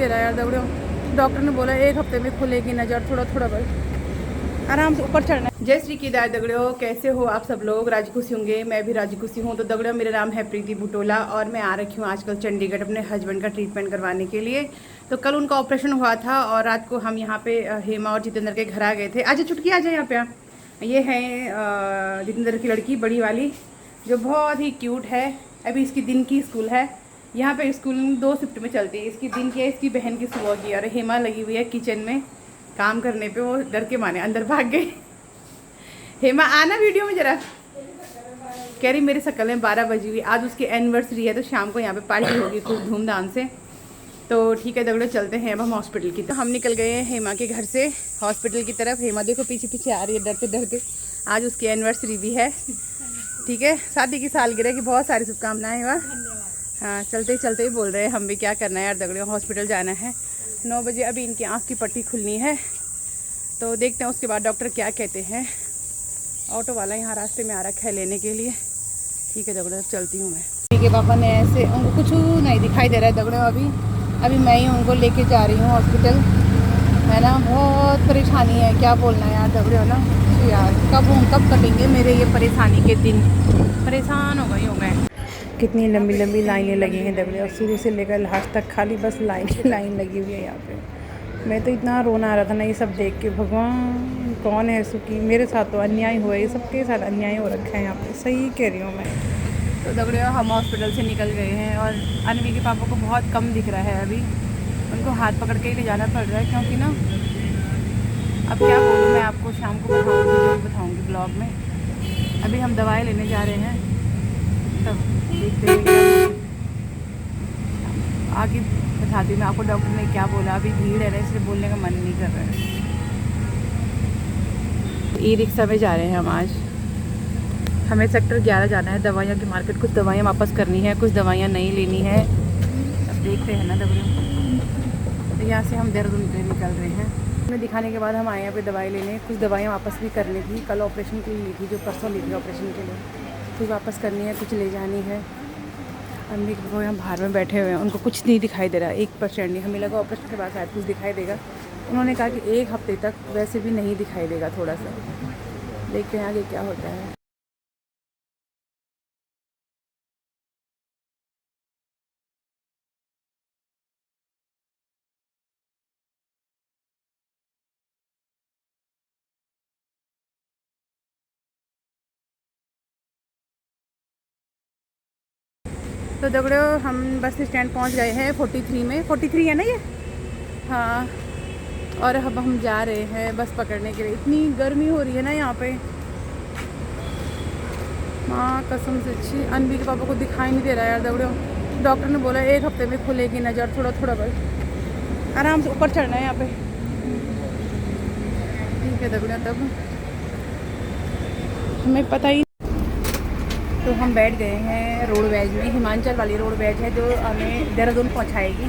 दे रहा है यार दगड़ियों। डॉक्टर ने बोला 1 हफ्ते में खुलेगी नज़र, थोड़ा थोड़ा बस आराम से ऊपर चढ़ना है। जय श्री केदार दगड़ियों, कैसे हो आप सब लोग? राजी खुशी होंगे, मैं भी राजी खुशी हूँ। तो दगड़ियों मेरा नाम है प्रीति बुटोला और मैं आ रखी हूँ आजकल चंडीगढ़ अपने हस्बैंड का ट्रीटमेंट करवाने के लिए। तो कल उनका ऑपरेशन हुआ था और रात को हम यहाँ पे हेमा और जितेंद्र के घर आ गए थे। आज छुटकी आ जाए यहाँ पे। ये है जितेंद्र की लड़की बड़ी वाली, जो बहुत ही क्यूट है। अभी इसकी दिन की स्कूल है, यहाँ पे स्कूल 2 शिफ्ट में चलती है। इसकी दिन की है, इसकी बहन की सुबह की। और हेमा लगी हुई है किचन में काम करने पे, वो डर के माने अंदर भाग गई। हेमा आना वीडियो में जरा। कह रही मेरी शक्ल में 12 बजी हुई। आज उसकी एनिवर्सरी है तो शाम को यहाँ पे पार्टी होगी खूब धूमधाम से। तो ठीक है दगड़े, चलते हैं अब हम हॉस्पिटल की तरफ। हम निकल गए हैं हेमा के घर से हॉस्पिटल की तरफ। हेमा देखो पीछे पीछे आ रही है डरते डरते। आज उसकी एनिवर्सरी भी है, ठीक है, शादी की सालगिरह की बहुत सारी शुभकामनाएं। वाह हाँ, चलते ही बोल रहे हैं हम भी। क्या करना है यार दगड़ियों, हॉस्पिटल जाना है 9 बजे। अभी इनकी आँख की पट्टी खुलनी है, तो देखते हैं उसके बाद डॉक्टर क्या कहते हैं। ऑटो वाला यहाँ रास्ते में आ रखा है लेने के लिए। ठीक है दगड़ियों, चलती हूँ मैं। ठीक है, पापा ने ऐसे उनको कुछ नहीं दिखाई दे रहा है दगड़ियों। अभी मैं ही उनको लेके जा रही हूँ हॉस्पिटल, है ना। बहुत परेशानी है, क्या बोलना है यार दगड़ियों ना। यार कब कटेंगे मेरे ये परेशानी के दिन। परेशान हो गई हूँ मैं। कितनी लंबी लंबी लाइनें लगी हैं दगड़ियों, शुरू से लेकर लास्ट तक खाली बस लाइन लगी हुई है यहाँ पे। मैं तो इतना रोना आ रहा था ना ये सब देख के। भगवान कौन है सुखी, मेरे साथ तो अन्याय हुआ है, सबके साथ अन्याय हो रखा है यहाँ पे। सही कह रही हूँ मैं। तो दगड़ियों हम हॉस्पिटल से निकल गए हैं और अनवी के पापा को बहुत कम दिख रहा है। अभी उनको हाथ पकड़ के ही ले जाना पड़ रहा है, क्योंकि ना अब क्या बोलूँ मैं आपको, शाम को बताऊँगी ब्लॉग में। अभी हम दवाई लेने जा रहे हैं, तब देखते हैं आगे बताती हूँ मैं आपको डॉक्टर ने क्या बोला। अभी भीड़ है ना, इसलिए बोलने का मन नहीं कर रहा है। ई रिक्शा में जा रहे हैं हम आज। हमें सेक्टर 11 जाना है, दवाइयाँ की मार्केट। कुछ दवाइयाँ वापस करनी है, कुछ दवाइयाँ नहीं लेनी है। अब देखते हैं ना दवाइयाँ। तो यहाँ से हम देहरादून पे निकल रहे हैं। हमें दिखाने के बाद हम आए यहाँ पे दवाई लेने। कुछ दवाइयाँ वापस भी करनी थी, कल ऑपरेशन के लिए ली थी, जो परसों ली थी ऑपरेशन के लिए। कुछ वापस करनी है, कुछ ले जानी है। अम्मी वो यहाँ बाहर में बैठे हुए हैं, उनको कुछ नहीं दिखाई दे रहा, 1% नहीं। हमें लगा ऑपरेशन के बाद शायद कुछ दिखाई देगा। उन्होंने कहा कि 1 हफ्ते तक वैसे भी नहीं दिखाई देगा थोड़ा सा। देखते हैं आगे क्या होता है। तो दगड़ियों हम बस स्टैंड पहुंच गए हैं 43 में। 43 है ना ये? हाँ, और अब हम जा रहे हैं बस पकड़ने के लिए। इतनी गर्मी हो रही है ना यहाँ पे, माँ कसम से अच्छी। अनवी के पापा को दिखाई नहीं दे रहा है यार दगड़ियों। डॉक्टर ने बोला 1 हफ्ते में खुलेगी नज़र, थोड़ा थोड़ा बस आराम से ऊपर चढ़ना है यहाँ पे। ठीक है दगड़ियों, तब हमें पता ही। तो हम बैठ गए हैं रोडवेज में, हिमाचल वाली रोडवेज है जो हमें देहरादून पहुंचाएगी।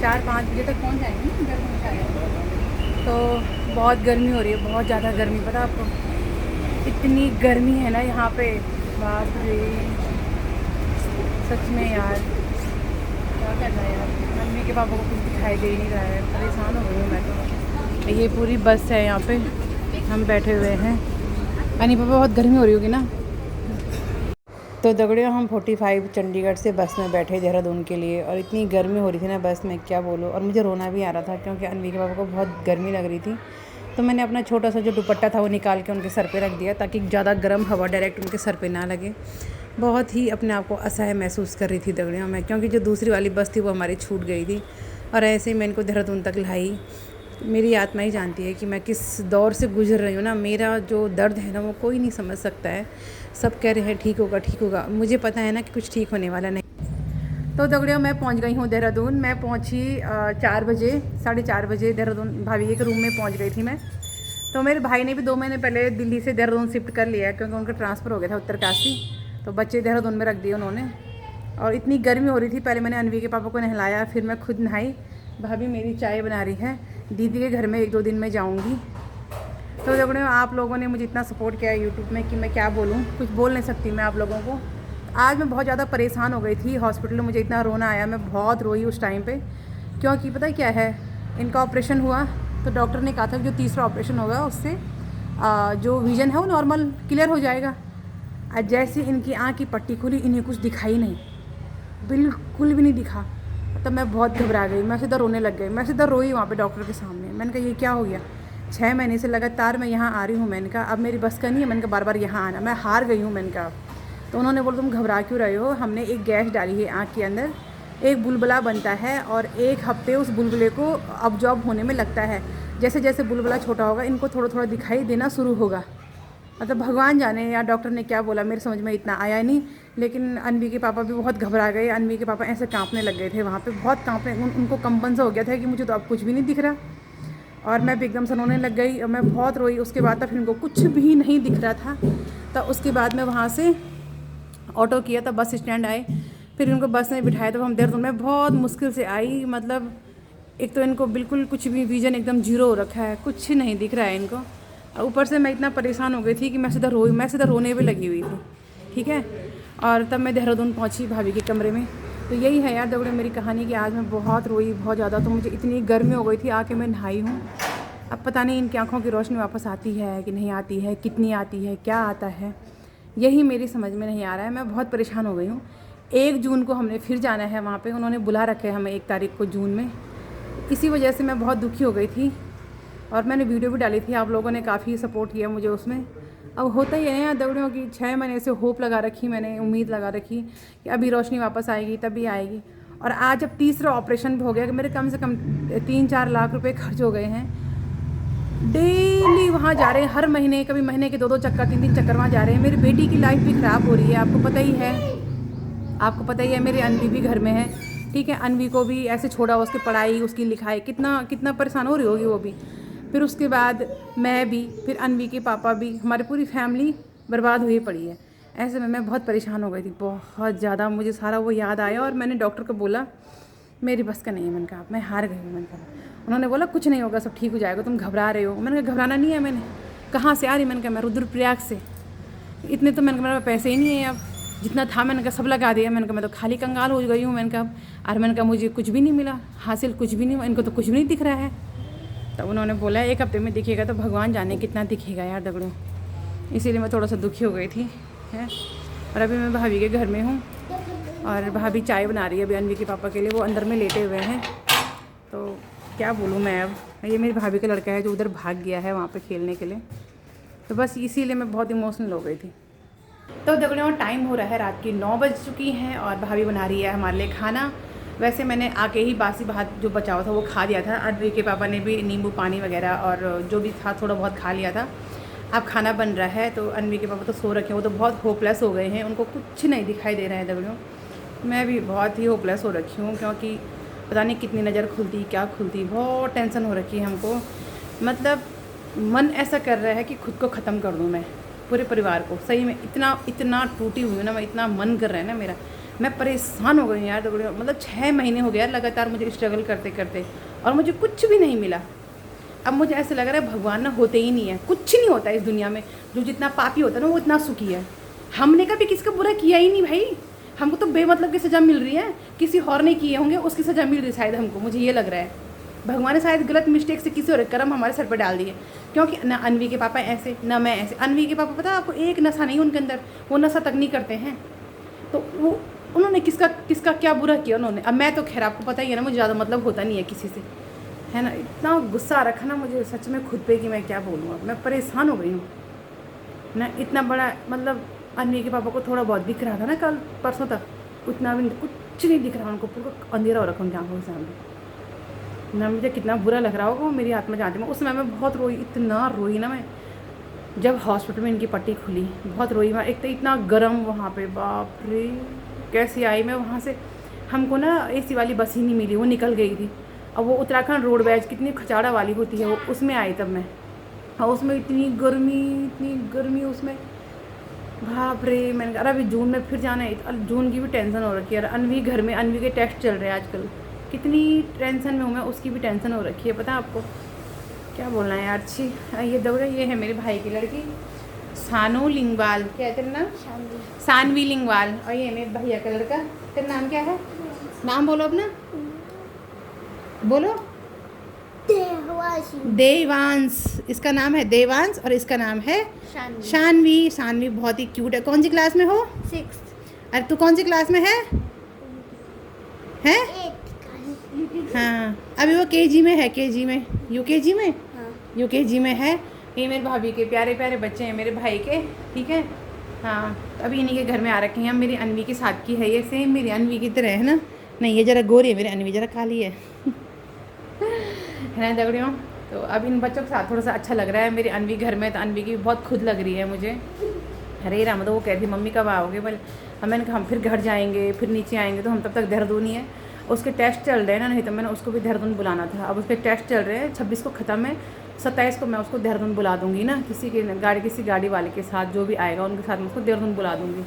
4-5 बजे तक पहुंच जाएंगे ना देहरादून। तो बहुत गर्मी हो रही है, बहुत ज़्यादा गर्मी। पता आपको इतनी गर्मी है ना यहाँ पे, बाप रे सच में यार। क्या करना है यार, मम्मी के पापा को कुछ दिखाई दे ही नहीं रहा है। परेशान हो गई हूँ मैं तो। ये पूरी बस है यहाँ पे, हम बैठे हुए हैं। अनी पापा बहुत गर्मी हो रही होगी ना। तो दगड़ियों हम 45 चंडीगढ़ से बस में बैठे देहरादून के लिए, और इतनी गर्मी हो रही थी ना बस में, क्या बोलूँ। और मुझे रोना भी आ रहा था, क्योंकि अनवी के पापा को बहुत गर्मी लग रही थी। तो मैंने अपना छोटा सा जो दुपट्टा था वो निकाल के उनके सर पे रख दिया, ताकि ज़्यादा गर्म हवा डायरेक्ट उनके सर पे ना लगे। बहुत ही अपने आप को असहाय महसूस कर रही थी दगड़ियों मैं, क्योंकि जो दूसरी वाली बस थी वो हमारी छूट गई थी। और ऐसे ही मैं इनको देहरादून तक लाई। मेरी आत्मा ही जानती है कि मैं किस दौर से गुजर रही हूँ ना। मेरा जो दर्द है ना वो कोई नहीं समझ सकता है। सब कह रहे हैं ठीक होगा ठीक होगा, मुझे पता है ना कि कुछ ठीक होने वाला नहीं। तो दगड़ियों मैं पहुंच गई हूँ देहरादून। मैं पहुंची 4 बजे, 4:30 बजे देहरादून भाभी के रूम में पहुंच गई थी मैं। तो मेरे भाई ने भी 2 महीने पहले दिल्ली से देहरादून शिफ्ट कर लिया है, क्योंकि उनका ट्रांसफ़र हो गया था उत्तरकाशी। तो बच्चे देहरादून में रख दिए उन्होंने। और इतनी गर्मी हो रही थी, पहले मैंने अनवी के पापा को नहलाया, फिर मैं खुद नहाई। भाभी मेरी चाय बना रही है। दीदी के घर में 1-2 दिन में जाऊँगी। तो दगड़ियों आप लोगों ने मुझे इतना सपोर्ट किया है यूट्यूब में कि मैं क्या बोलूँ, कुछ बोल नहीं सकती मैं आप लोगों को। आज मैं बहुत ज़्यादा परेशान हो गई थी हॉस्पिटल में, मुझे इतना रोना आया, मैं बहुत रोई उस टाइम पे, क्योंकि पता है क्या है, इनका ऑपरेशन हुआ तो डॉक्टर ने कहा था कि जो तीसरा ऑपरेशन होगा उससे जो विज़न है वो नॉर्मल क्लियर हो जाएगा। आज जैसे इनकी आँख की पट्टी खुली, इन्हें कुछ दिखाई नहीं, बिल्कुल भी नहीं दिखा। तब मैं बहुत घबरा गई, मैं सीधा रोने लग गई, मैं सीधा रोई वहाँ पे डॉक्टर के सामने। मैंने कहा ये क्या हो गया, 6 महीने से लगातार मैं यहाँ आ रही हूँ। मैंने कहा अब मेरी बस का नहीं है, मैंने कहा बार बार यहाँ आना, मैं हार गई हूँ। मैंने कहा तो उन्होंने बोला तुम घबरा क्यों रहे हो, हमने एक गैस डाली है आँख के अंदर, एक बुलबुला बनता है और 1 हफ्ते उस बुलबुले को अब्जॉर्ब होने में लगता है। जैसे जैसे बुलबुला छोटा होगा इनको थोड़ा थोड़ा दिखाई देना शुरू होगा। मतलब भगवान जाने या डॉक्टर ने क्या बोला, मेरे समझ में इतना आया नहीं। लेकिन अनवी के पापा भी बहुत घबरा गए, अनवी के पापा ऐसे कांपने लग गए थे वहाँ पे, बहुत कांपने, उनको कंपन सा हो गया था कि मुझे तो अब कुछ भी नहीं दिख रहा। और मैं भी एकदम से रोने लग गई और मैं बहुत रोई। उसके बाद तब फिर उनको कुछ भी नहीं दिख रहा था। तो उसके बाद मैं वहाँ से ऑटो किया, तब बस स्टैंड आए, फिर इनको बस में बिठाया। तब हम देहरादून में बहुत मुश्किल से आई। मतलब एक तो इनको बिल्कुल कुछ भी विजन एकदम जीरो हो रखा है, कुछ नहीं दिख रहा है इनको। ऊपर से मैं इतना परेशान हो गई थी कि मैं सीधा रोने भी लगी हुई थी, ठीक है। और तब मैं देहरादून पहुंची भाभी के कमरे में। तो यही है यार दगड़े मेरी कहानी कि आज मैं बहुत रोई, बहुत ज़्यादा। तो मुझे इतनी गर्मी हो गई थी, आके मैं नहाई हूँ। अब पता नहीं इनकी आँखों की रोशनी वापस आती है कि नहीं आती है, कितनी आती है, क्या आता है, यही मेरी समझ में नहीं आ रहा है। मैं बहुत परेशान हो गई हूँ। 1 जून को हमने फिर जाना है वहाँ पे, उन्होंने बुला रखे है हमें 1 तारीख को जून में। इसी वजह से मैं बहुत दुखी हो गई थी और मैंने वीडियो भी डाली थी, आप लोगों ने काफ़ी सपोर्ट किया मुझे उसमें। अब होता ही है यार दगड़ियों की, 6 महीने से होप लगा रखी मैंने, उम्मीद लगा रखी कि अभी रोशनी वापस आएगी, तभी आएगी। और आज अब तीसरा ऑपरेशन भी हो गया कि मेरे कम से कम 3-4 लाख रुपए खर्च हो गए हैं। डेली वहाँ जा रहे हैं, हर महीने, कभी महीने के 2-2 चक्कर, 3-3 चक्कर वहाँ जा रहे हैं। मेरी बेटी की लाइफ भी ख़राब हो रही है, आपको पता ही है। मेरी अनवी भी घर में है, ठीक है। अनवी को भी ऐसे छोड़ा, उसकी पढ़ाई, उसकी लिखाई, कितना परेशान हो रही होगी वो भी। फिर उसके बाद मैं भी, फिर अनवी के पापा भी, हमारी पूरी फैमिली बर्बाद हुई पड़ी है। ऐसे में मैं बहुत परेशान हो गई थी, बहुत ज़्यादा। मुझे सारा वो याद आया और मैंने डॉक्टर को बोला मेरी बस का नहीं है। मैंने कहा मैं हार गई हूँ। मैंने कहा, उन्होंने बोला कुछ नहीं होगा, सब ठीक हो जाएगा, तुम घबरा रहे हो। मैंने कहा घबराना नहीं है, मैंने कहाँ से आ रही, मैंने कहा मैं रुद्रप्रयाग से। इतने तो मैंने कहा मेरे पैसे ही नहीं है, अब जितना था मैंने कहा सब लगा दिया। मैंने कहा मैं तो खाली कंगाल हो गई हूँ। मैंने कहा और मैंने कहा मुझे कुछ भी नहीं मिला, हासिल कुछ भी नहीं, इनको तो कुछ भी नहीं दिख रहा है। तब उन्होंने बोला 1 हफ्ते में दिखेगा, तो भगवान जाने कितना दिखेगा यार दगड़ों। इसीलिए मैं थोड़ा सा दुखी हो गई थी है। और अभी मैं भाभी के घर में हूँ और भाभी चाय बना रही है अभी अनवी के पापा के लिए, वो अंदर में लेटे हुए हैं। तो क्या बोलूँ मैं, अब ये मेरी भाभी का लड़का है जो उधर भाग गया है वहाँ पे खेलने के लिए। तो बस इसीलिए मैं बहुत इमोशनल हो गई थी। तो दगड़ियों टाइम हो रहा है, रात की 9 बज चुकी हैं और भाभी बना रही है हमारे लिए खाना। वैसे मैंने आके ही बासी भात जो बचा हुआ था वो खा लिया था। अनवी के पापा ने भी नींबू पानी वगैरह और जो भी था थोड़ा बहुत खा लिया था। अब खाना बन रहा है। तो अनवी के पापा तो सो रखे हैं, वो तो बहुत होपलेस हो गए हैं, उनको कुछ नहीं दिखाई दे रहा है दगड़ियों। मैं भी बहुत ही होपलेस हो रखी हूँ, क्योंकि पता नहीं कितनी नज़र खुलती, क्या खुलती, बहुत टेंशन हो रखी है हमको। मतलब मन ऐसा कर रहा है कि खुद को ख़त्म कर दूँ मैं, पूरे परिवार को। सही में इतना टूटी हुई हूँ ना मैं, इतना मन कर रहा है ना मेरा, मैं परेशान हो गई हूँ यार दगड़ियों। मतलब 6 महीने हो गए यार लगातार मुझे स्ट्रगल करते करते, और मुझे कुछ भी नहीं मिला। अब मुझे ऐसे लग रहा है भगवान ना होते ही नहीं है, कुछ नहीं होता इस दुनिया में। जो जितना पापी होता है ना वो इतना सुखी है। हमने कभी किसी का बुरा किया ही नहीं भाई, हमको तो बेमतलब की सज़ा मिल रही है। किसी और ने किए होंगे उसकी सज़ा मिल रही शायद हमको, मुझे ये लग रहा है। भगवान ने शायद गलत मिस्टेक से किसी और कर्म हमारे सर पर डाल दिए, क्योंकि ना अनवी के पापा ऐसे ना मैं ऐसे। अनवी के पापा पता है आपको, एक नशा नहीं उनके अंदर, वो नशा तक नहीं करते हैं। तो वो उन्होंने किसका क्या बुरा किया उन्होंने। अब मैं तो खैर आपको पता ही है ना, मुझे ज़्यादा मतलब होता नहीं है किसी से, है ना। इतना गुस्सा रखा ना मुझे सच में खुद पे कि मैं क्या बोलूँ। अब मैं परेशान हो गई हूँ ना। इतना बड़ा मतलब अनवी के पापा को थोड़ा बहुत दिख रहा था ना कल परसों तक, उतना भी कुछ नहीं दिख रहा उनको, पूरा अंधेरा हो रखा उनकी आँखों के सामने ना। मुझे कितना बुरा लग रहा होगा वो मेरी आत्मा जानती है। उस समय मैं बहुत रोई, इतना रोई ना मैं। जब हॉस्पिटल में इनकी पट्टी खुली बहुत रोई मैं। एक तो इतना गर्म वहाँ पे, बाप रे कैसी आई मैं वहाँ से। हमको ना AC वाली बस ही नहीं मिली, वो निकल गई थी। अब वो उत्तराखंड रोडवेज कितनी खचाड़ा वाली होती है वो, उसमें आई तब मैं। और उसमें इतनी गर्मी उसमें, बाप रे। मैंने कहा अभी जून में फिर जाना है, जून की भी टेंशन हो रखी है। अनवी घर में, अनवी के टेस्ट चल रहे हैं आजकल, कितनी टेंशन में हूँ मैं, उसकी भी टेंशन हो रखी है। पता है आपको क्या बोलना है यार। अच्छी ये दौड़ा, ये है मेरे भाई की लड़की सानू लिंगवाल, क्या है तेरा नाम? सानवी लिंगवाल। और ये मेरे भैया का लड़का, तेरा नाम क्या है? नाम बोलो अपना। बोलो। देवांश, इसका नाम है देवांश और इसका नाम है शानवी। शानवी बहुत ही क्यूट है। कौन सी क्लास में हो? 6th। अरे तू कौन सी क्लास में है? हैं? हाँ, अभी वो केजी में है, केजी में, यूकेजी में। हाँ। यूकेजी में है। ये मेरे भाभी के प्यारे प्यारे बच्चे हैं, मेरे भाई के, ठीक है। हाँ, तो अभी इन्हीं के घर में आ रखे हैं। मेरी अनवी के साथ की है ये, सेम मेरी अनवी की तरह है ना। नहीं, ये ज़रा गोरी है, मेरी अनवी ज़रा काली है है ना दगड़ियों। तो अब इन बच्चों के साथ थोड़ा सा अच्छा लग रहा है। मेरी अनवी घर में, तो अनवी की बहुत खुद लग रही है मुझे। अरे राम, तो वो कह रही मम्मी कब आओगे? बोले मैंने कहा हम फिर घर जाएंगे, फिर नीचे आएंगे, तो हम तब तक देहरादून ही है। उसके टेस्ट चल रहे हैं ना, नहीं तो मैंने उसको भी देहरादून बुलाना था। अब उसके टेस्ट चल रहे हैं, 26 को ख़त्म है, 27 को मैं उसको देहरादून बुला दूँगी ना, किसी गाड़ी वाले के साथ, जो भी आएगा उनके साथ मैं उसको देहरादून बुला दूँगी।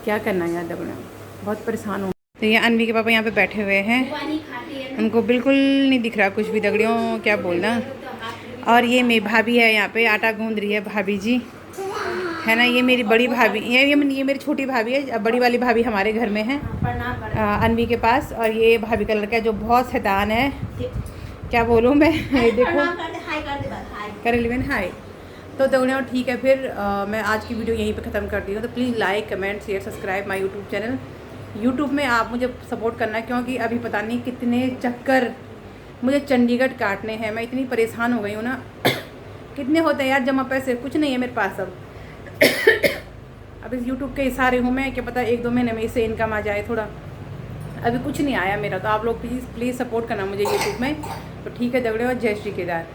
क्या करना है यार दगड़ियों, बहुत परेशान हूँ। तो ये अनवी के पापा यहाँ पे बैठे हुए हैं, उनको बिल्कुल नहीं दिख रहा कुछ भी दगड़ियों, क्या बोलना। और ये मेरी भाभी है, यहाँ पे आटा गूंद रही है भाभी जी, है ना। ये मेरी बड़ी भाभी, ये मेरी छोटी भाभी है। अब बड़ी वाली भाभी हमारे घर में है, अनवी के पास। और ये भाभी का लड़का है जो बहुत शैतान है, क्या बोलूँ मैं। ये देखो कर लिवेन हाय। तो दगड़ियों ठीक है, फिर मैं आज की वीडियो यहीं पे ख़त्म करती हूँ। तो please like, comment, share, subscribe my YouTube channel. YouTube में आप मुझे सपोर्ट करना, क्योंकि अभी पता नहीं कितने चक्कर मुझे चंडीगढ़ काटने हैं। मैं इतनी परेशान हो गई हूँ ना। कितने होते हैं यार जमा पैसे, कुछ नहीं है मेरे पास अब इस यूट्यूब के इशारे हूँ मैं, क्या पता 1-2 महीने में इससे इनकम आ जाए थोड़ा। अभी कुछ नहीं आया मेरा, तो आप लोग प्लीज़ सपोर्ट करना मुझे यूट्यूब में। तो ठीक है दगड़ियों, जय श्री केदार।